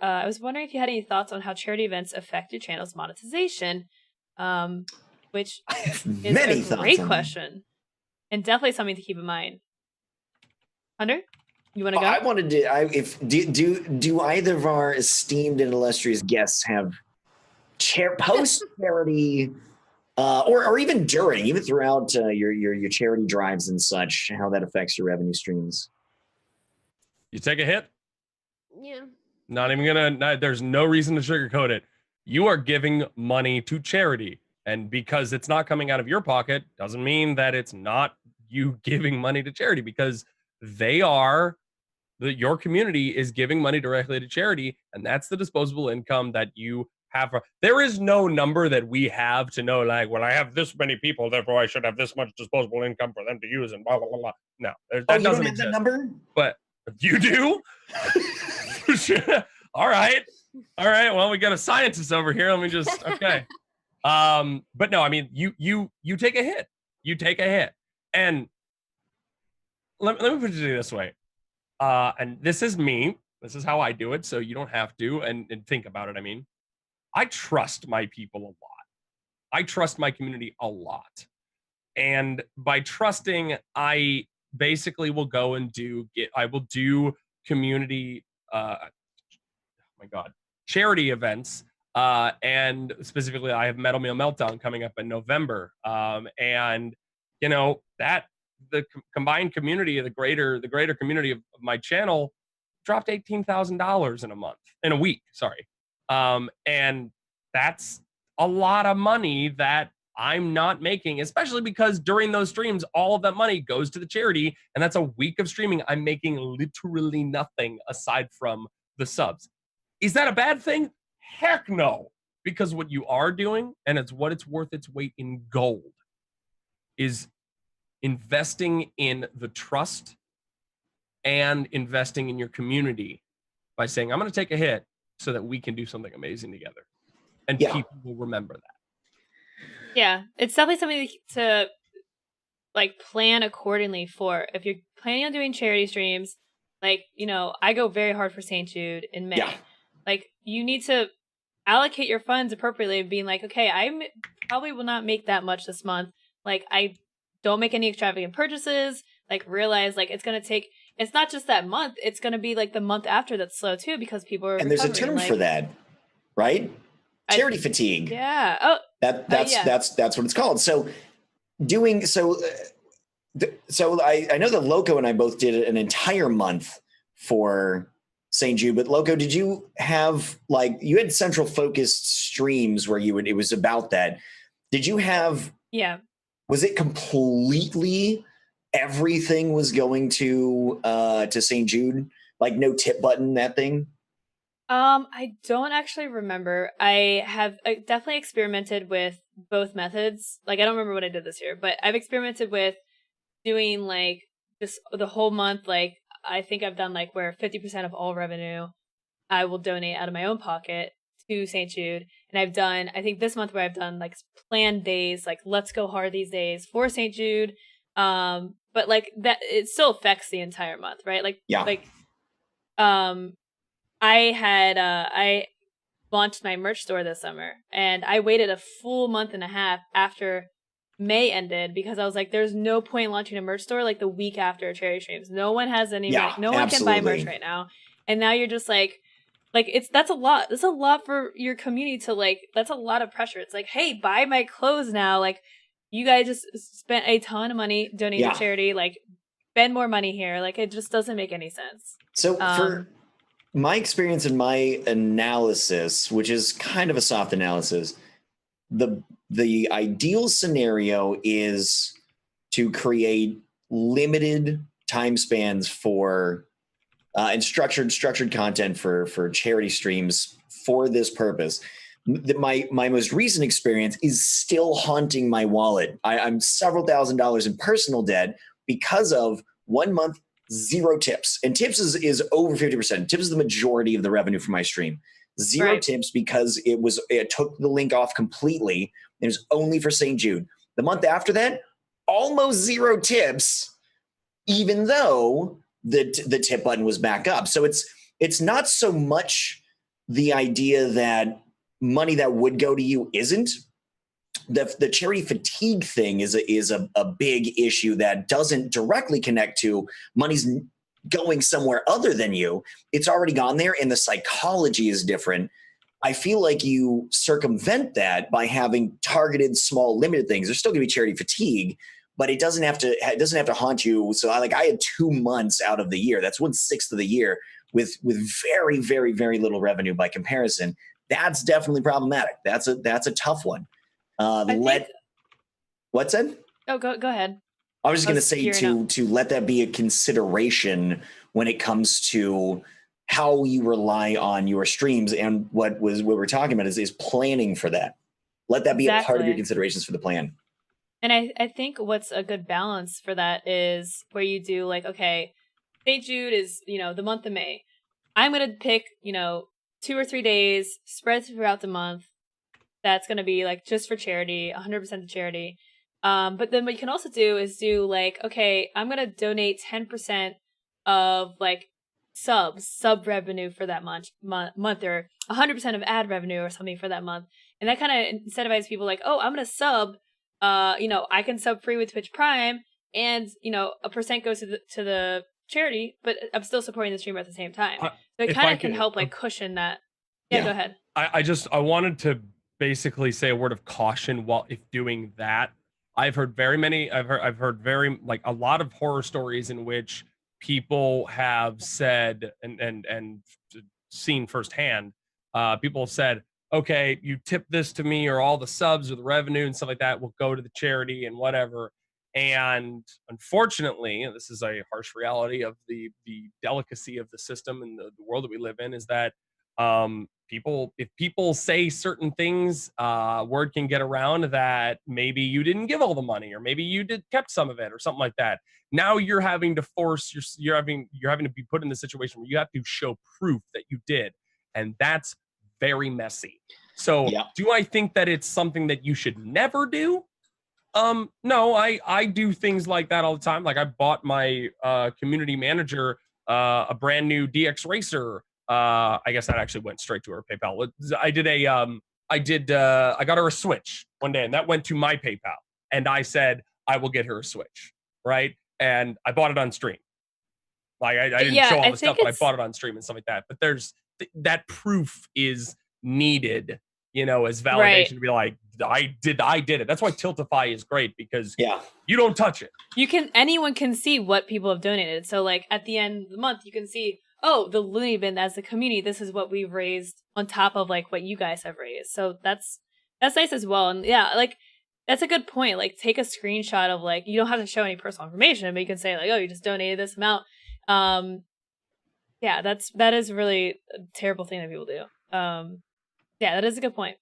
I was wondering if you had any thoughts on how charity events affect your channel's monetization, which is Many a great thoughts question and definitely something to keep in mind. Hunter, you want to go? I wanted to. Do either of our esteemed and illustrious guests have post charity, or even during, even throughout your charity drives and such, how that affects your revenue streams? You take a hit. Yeah. Not even gonna. There's no reason to sugarcoat it. You are giving money to charity, and because it's not coming out of your pocket, doesn't mean that it's not you giving money to charity, because they are your community is giving money directly to charity, and that's the disposable income that you have. There is no number that we have to know, like, well, I have this many people, therefore I should have this much disposable income for them to use, and blah blah blah blah. No, that doesn't exist. That number? But you do. All right. Well, we got a scientist over here. Let me just okay. But no, I mean, you take a hit. You take a hit, and let me put it this way. And this is me. This is how I do it, so you don't have to. And think about it. I mean, I trust my people a lot. I trust my community a lot. And by trusting, I basically will go and I will do community, oh my God, charity events. And specifically, I have Metal Meal Meltdown coming up in November. And, you know, that the combined community of the greater community of my channel dropped $18,000 in a week. Sorry. And that's a lot of money that I'm not making, especially because during those streams, all of that money goes to the charity. And that's a week of streaming. I'm making literally nothing aside from the subs. Is that a bad thing? Heck no. Because what you are doing, and it's what it's worth its weight in gold, is investing in the trust and investing in your community by saying, I'm going to take a hit so that we can do something amazing together. And people will remember that. Yeah, it's definitely something to like plan accordingly for. If you're planning on doing charity streams, like, you know, I go very hard for St. Jude in May. Yeah. Like, you need to allocate your funds appropriately, being like, okay, I probably will not make that much this month. Like, I don't make any extravagant purchases. Like, realize, like, it's going to take, it's not just that month. It's going to be, like, the month after that's slow, too, because people are And there's a term for that, right? Charity fatigue. Yeah. Oh, that's what it's called. So I know that Lowco and I both did an entire month for St. Jude, but Lowco, did you have, like, you had central focused streams where it was about that. Did you have, was it completely everything was going to St. Jude? Like, no tip button, that thing? I don't actually remember. I definitely experimented with both methods. Like, I don't remember what I did this year, but I've experimented with doing, like, just the whole month. Like, I think I've done, like, where 50% of all revenue I will donate out of my own pocket to St. Jude. And I've done, I think this month where I've done, like, planned days, like, let's go hard these days for St. Jude. But, like, that, it still affects the entire month, right? Like, I launched my merch store this summer, and I waited a full month and a half after May ended because I was like, there's no point in launching a merch store like the week after charity streams. No one has any, no one can buy merch right now. And now you're just like that's a lot. That's a lot for your community to, like, that's a lot of pressure. It's like, hey, buy my clothes now. Like, you guys just spent a ton of money donating to charity. Like, spend more money here. Like, it just doesn't make any sense. So for my experience and my analysis, which is kind of a soft analysis, the ideal scenario is to create limited time spans for and structured content for charity streams for this purpose. My most recent experience is still haunting my wallet. I'm several $1,000s in personal debt because of 1 month, 0 tips. And tips is over 50%. Tips is the majority of the revenue for my stream. 0 tips because it took the link off completely. It was only for St. Jude. The month after that, almost 0 tips, even though the tip button was back up. So it's not so much the idea that money that would go to you isn't. The charity fatigue thing is a big issue that doesn't directly connect to money's going somewhere other than you. It's already gone there, and the psychology is different. I feel like you circumvent that by having targeted, small, limited things. There's still going to be charity fatigue, but it doesn't have to haunt you. So I had 2 months out of the year. That's 1/6 of the year with very, very, very little revenue by comparison. That's definitely problematic. That's a tough one. What's that? Oh, go ahead. I was just going to say to let that be a consideration when it comes to how you rely on your streams, and what we're talking about is planning for that. Let that be a part of your considerations for the plan. And I think what's a good balance for that is where you do like, okay, St. Jude is, the month of May. I'm going to pick, 2 or 3 days spread throughout the month. That's going to be like just for charity, 100% to charity. But then what you can also do is do like, okay, I'm going to donate 10% of like sub revenue for that month, or 100% of ad revenue or something for that month. And that kind of incentivizes people like, oh, I'm going to sub, I can sub free with Twitch Prime, and, a percent goes to the charity, but I'm still supporting the streamer at the same time. So it kind of can help like cushion that. Yeah, go ahead. I wanted to basically say a word of caution if doing that. I've heard very like a lot of horror stories in which people have said and seen firsthand, people have said, okay, you tip this to me, or all the subs or the revenue and stuff like that will go to the charity and whatever. And unfortunately, and this is a harsh reality of the delicacy of the system and the world that we live in, is that if people say certain things, word can get around that maybe you didn't give all the money, or maybe you kept some of it, or something like that. Now you're having to you're having to be put in the situation where you have to show proof that you did, and that's very messy. So do I think that it's something that you should never do? No, I do things like that all the time. Like I bought my community manager a brand new DX Racer. I guess that actually went straight to her PayPal. I got her a Switch one day, and that went to my PayPal. And I said, I will get her a Switch, right? And I bought it on stream. Like I didn't show all the stuff, but I bought it on stream and stuff like that. But there's that proof is needed, as validation to be like, I did it. That's why Tiltify is great, because you don't touch it. Anyone can see what people have donated. So like at the end of the month, you can see, oh, the Looney Bin, as a community, this is what we've raised on top of like what you guys have raised. So that's nice as well. And like that's a good point. Like take a screenshot of like, you don't have to show any personal information, but you can say like, oh, you just donated this amount. That is really a terrible thing that people do. That is a good point.